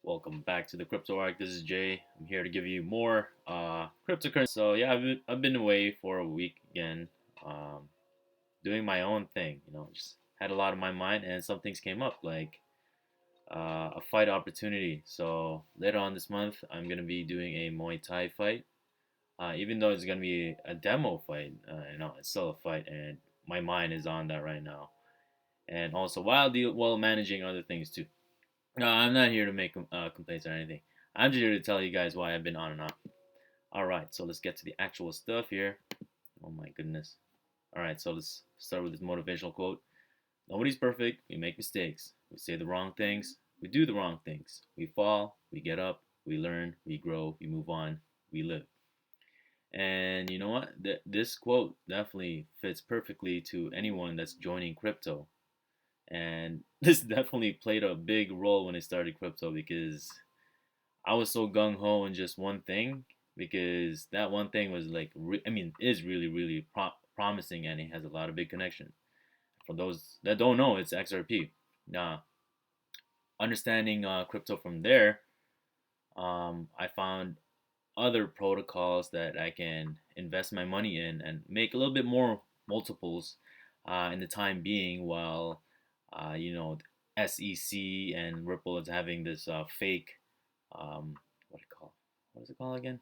Welcome back to the Crypto Arc. This is Jay. I'm here to give you more cryptocurrency. So yeah, I've been away for a week again, um, doing my own thing. Just had a lot on my mind, and some things came up like a fight opportunity. So later on this month, I'm gonna be doing a Muay Thai fight. Even though it's gonna be a demo fight, it's still a fight, and my mind is on that right now. And also while managing other things too. No, I'm not here to make complaints or anything. I'm just here to tell you guys why I've been on and off. All right, so let's get to the actual stuff here. Oh my goodness. All right, so let's start with this motivational quote. Nobody's perfect. We make mistakes. We say the wrong things. We do the wrong things. We fall. We get up. We learn. We grow. We move on. We live. And you know what? This quote definitely fits perfectly to anyone that's joining crypto. And this definitely played a big role when I started crypto because I was so gung ho in just one thing because that one thing was like, is really, really promising and it has a lot of big connection. For those that don't know, it's XRP. Now, understanding crypto from there, I found other protocols that I can invest my money in and make a little bit more multiples in the time being while, SEC and Ripple is having this fake, what is it called again?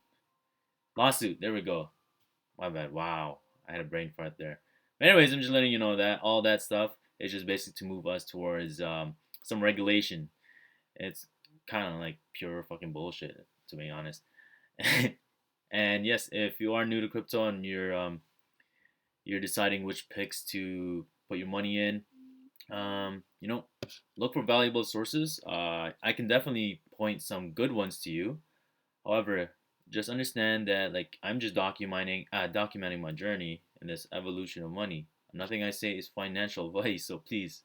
Lawsuit. There we go. My bad. Wow. I had a brain fart there. But anyways, I'm just letting you know that all that stuff is just basically to move us towards some regulation. It's kind of like pure fucking bullshit, to be honest. And yes, if you are new to crypto and you're deciding which picks to put your money in, um, you know, look for valuable sources. I can definitely point some good ones to you. However, just understand that like I'm just documenting my journey in this evolution of money. Nothing I say is financial advice, so please,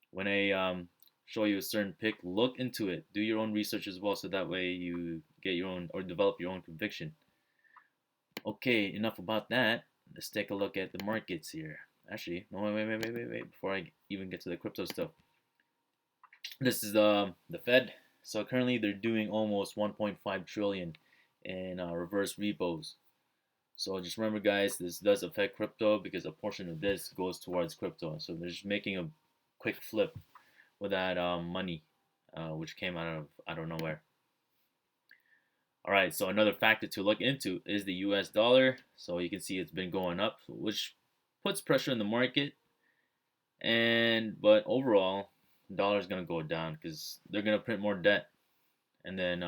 when I show you a certain pick, look into it. Do your own research as well, so that way you get your own or develop your own conviction. Okay, enough about that. Let's take a look at the markets here. Actually, no, wait. Before I even get to the crypto stuff, this is the Fed. So currently they're doing almost 1.5 trillion in reverse repos. So just remember, guys, this does affect crypto because a portion of this goes towards crypto. So they're just making a quick flip with that money, which came out of nowhere. All right, so another factor to look into is the U.S. dollar. So you can see it's been going up, which puts pressure in the market. But overall, the dollar is gonna go down because they're gonna print more debt and then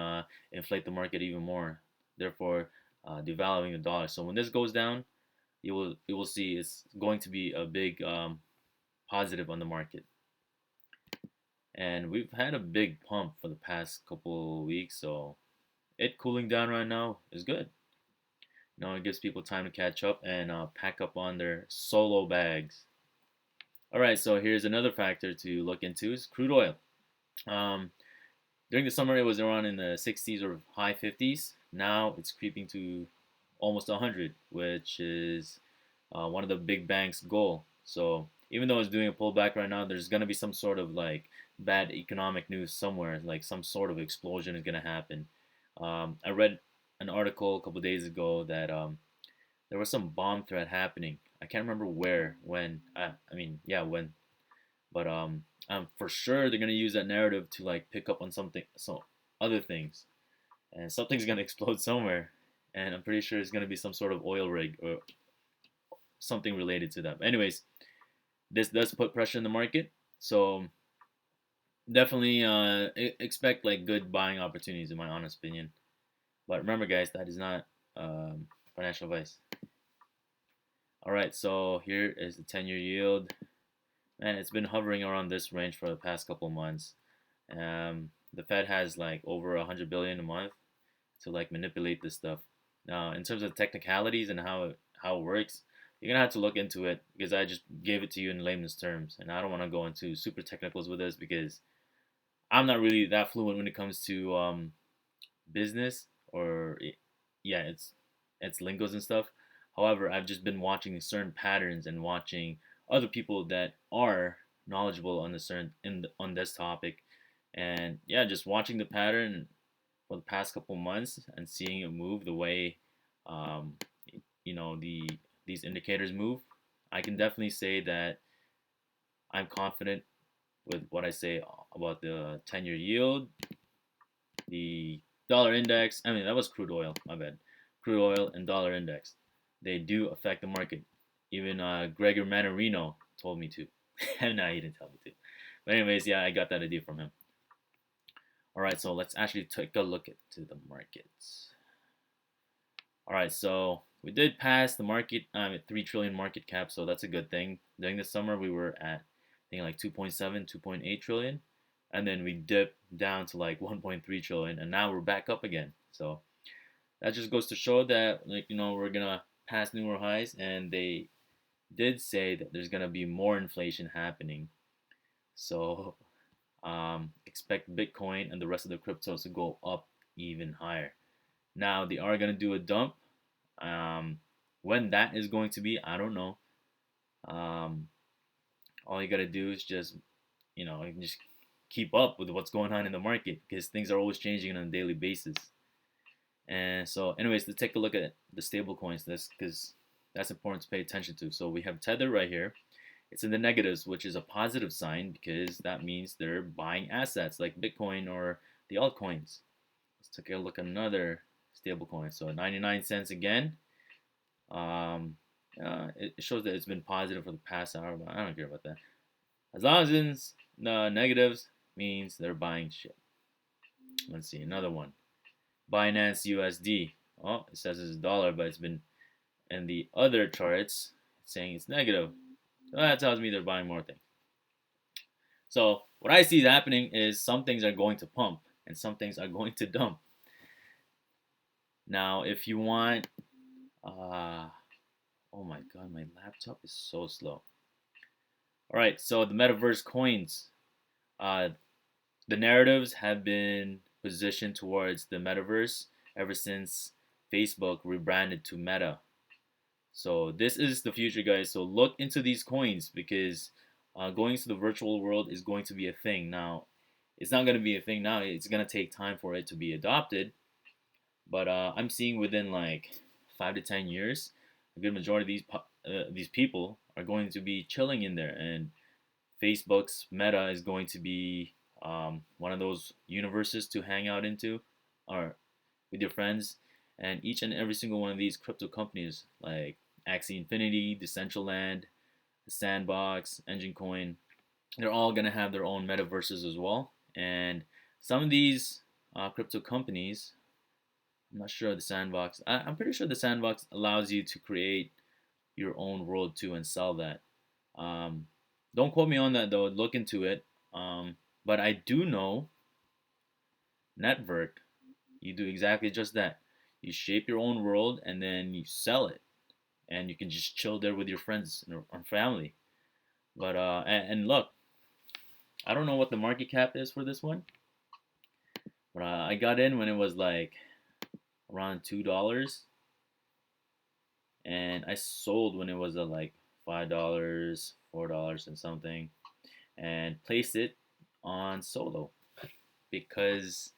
inflate the market even more. Therefore, devaluing the dollar. So when this goes down, you will see it's going to be a big positive on the market. And we've had a big pump for the past couple weeks, so it cooling down right now is good. It gives people time to catch up and pack up on their solo bags. All right, so here's another factor to look into is crude oil. Um, During the summer, it was around in the 60s or high 50s. Now it's creeping to almost 100, which is one of the big banks' goal. So even though it's doing a pullback right now, there's gonna be some sort of like bad economic news somewhere, like some sort of explosion is gonna happen. I read an article a couple days ago that there was some bomb threat happening. I can't remember where, when. Yeah, when. But for sure they're gonna use that narrative to like pick up on something, so other things, and something's gonna explode somewhere, and I'm pretty sure it's gonna be some sort of oil rig or something related to that. But anyways, this does put pressure in the market, so definitely expect like good buying opportunities, in my honest opinion. But remember, guys, that is not financial advice. All right, so here is the 10-year yield. Man, it's been hovering around this range for the past couple months. The Fed has like over 100 billion a month to like manipulate this stuff. Now, in terms of technicalities and how it works, you're gonna have to look into it because I just gave it to you in layman's terms, and I don't want to go into super technicals with this because I'm not really that fluent when it comes to business or yeah, it's lingos and stuff. However, I've just been watching certain patterns and watching other people that are knowledgeable on the certain on this topic, And yeah, just watching the pattern for the past couple months and seeing it move the way, um, these indicators move, I can definitely say that I'm confident with what I say about the 10-year yield, the dollar index. I mean, that was crude oil, my bad. Crude oil and dollar index. They do affect the market. Even Gregor Mannarino told me to. No, he didn't tell me to. But anyways, yeah, I got that idea from him. All right, so let's actually take a look at the markets. All right, so we did pass the market, 3 trillion market cap, so that's a good thing. During the summer, we were at, I think, like 2.7, 2.8 trillion, and then we dipped down to like 1.3 trillion, and now we're back up again. So that just goes to show that, like, we're gonna pass newer highs, and they did say that there's gonna be more inflation happening. So expect Bitcoin and the rest of the cryptos to go up even higher. Now they are gonna do a dump. When that is going to be, I don't know. Um, all you gotta do is just, just keep up with what's going on in the market because things are always changing on a daily basis. And so, anyways, let's take a look at the stable coins. That's because that's important to pay attention to. So we have Tether right here. It's in the negatives, which is a positive sign because that means they're buying assets like Bitcoin or the altcoins. Let's take a look at another stable coin. So 99 cents again. It shows that it's been positive for the past hour, but I don't care about that. As long as it's negatives, means they're buying shit. Let's see another one. Binance USD. Oh, it says it's a dollar, but it's been in the other charts saying it's negative. So that tells me they're buying more things. So what I see happening is some things are going to pump and some things are going to dump. Now, if you want, oh my god, my laptop is so slow. All right, so the Metaverse coins, the narratives have been positioned towards the Metaverse ever since Facebook rebranded to Meta. So this is the future, guys. So look into these coins because going to the virtual world is going to be a thing. Now, it's not going to be a thing now. It's going to take time for it to be adopted. But I'm seeing within like 5 to 10 years, a good majority of these people are going to be chilling in there, and Facebook's Meta is going to be one of those universes to hang out into, or with your friends. And each and every single one of these crypto companies, like Axie Infinity, Decentraland, the Sandbox, Engine Coin, they're all gonna have their own metaverses as well. And some of these crypto companies, I'm not sure the Sandbox. I'm pretty sure the Sandbox allows you to create your own world too and sell that. Um, don't quote me on that though. Look into it. But I do know Network. You do exactly just that. You shape your own world and then you sell it, and you can just chill there with your friends and family. But and look, I don't know what the market cap is for this one, but I got in when it was like around $2, and I sold when it was at like $5, $4 and something, and placed it on solo because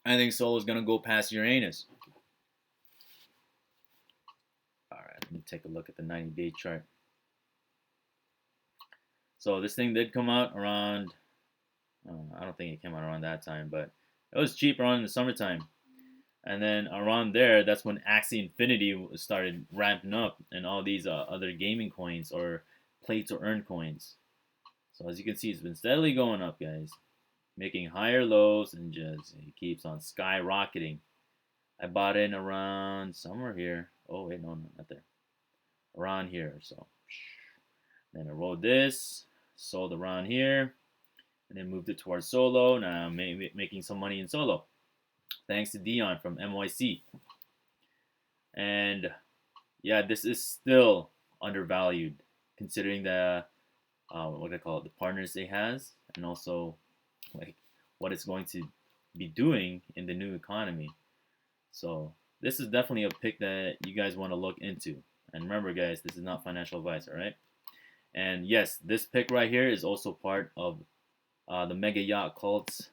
I think solo is gonna go past Uranus. All right, let me take a look at the 90-day chart. So this thing did come out around, I don't think it came out around that time, but it was cheap around the summertime. And then around there, that's when Axie Infinity started ramping up, and all these other gaming coins or play to earn coins. So as you can see, it's been steadily going up, guys, making higher lows, and just it keeps on skyrocketing. I bought in around somewhere here. Oh wait, no, not there. Around here, so. Then I rode this, sold around here, and then moved it towards solo. Now I'm making some money in solo, thanks to Dion from MYC. And yeah, this is still undervalued considering the what I call it, the partners they has, and also like what it's going to be doing in the new economy. So this is definitely a pick that you guys want to look into. And remember, guys, this is not financial advice, all right? And yes, this pick right here is also part of the Mega Yacht Cults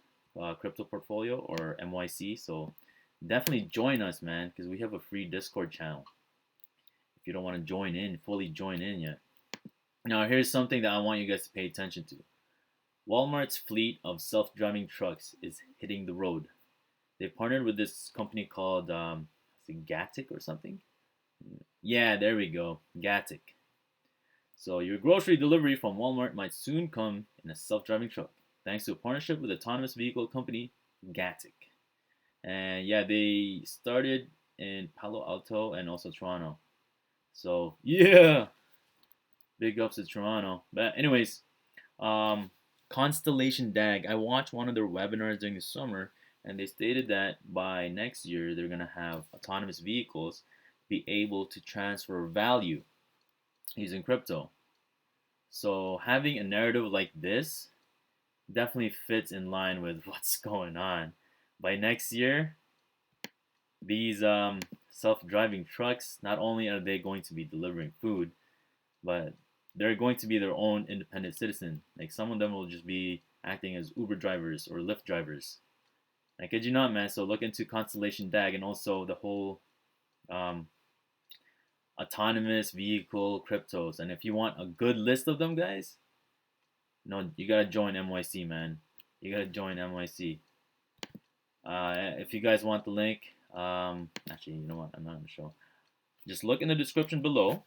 crypto portfolio, or MYC. So definitely join us, man, because we have a free Discord channel. If you don't want to join in, fully join in yet. Now, here's something that I want you guys to pay attention to. Walmart's fleet of self-driving trucks is hitting the road. They've partnered with this company called Gatik or something. Yeah, there we go, Gatik. So your grocery delivery from Walmart might soon come in a self-driving truck, thanks to a partnership with autonomous vehicle company Gatik. And yeah, they started in Palo Alto and also Toronto. So yeah, big ups to Toronto. But anyways, um, Constellation DAG. I watched one of their webinars during the summer, and they stated that by next year they're gonna have autonomous vehicles be able to transfer value using crypto. So having a narrative like this definitely fits in line with what's going on. By next year, these self-driving trucks, not only are they going to be delivering food, but they're going to be their own independent citizen. Like some of them will just be acting as Uber drivers or Lyft drivers. I kid you not, man. So look into Constellation DAG and also the whole um, autonomous vehicle cryptos. And if you want a good list of them, guys, no, you gotta join MYC, man. You gotta join MYC. If you guys want the link, actually, you know what? I'm not gonna show. Just look in the description below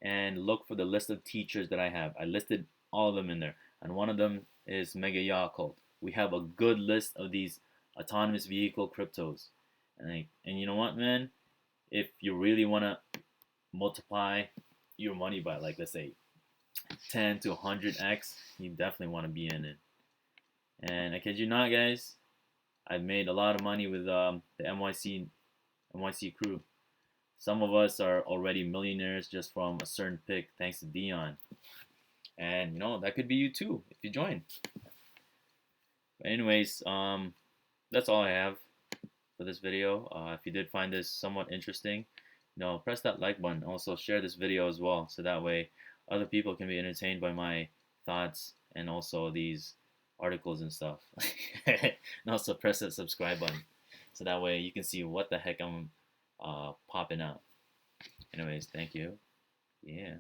and look for the list of teachers that I have. I listed all of them in there, and one of them is Mega Yacht Cult. We have a good list of these autonomous vehicle cryptos, and you know what, man? If you really wanna multiply your money by, like, let's say 10 to 100x, you definitely want to be in it. And I kid you not, guys, I've made a lot of money with the NYC crew. Some of us are already millionaires just from a certain pick, thanks to Dion. And you know that could be you too if you join. But anyways, that's all I have for this video. If you did find this somewhat interesting, press that like button. Also share this video as well, so that way other people can be entertained by my thoughts and also these articles and stuff. And also press that subscribe button, so that way you can see what the heck I'm popping out. Anyways, thank you. Yeah.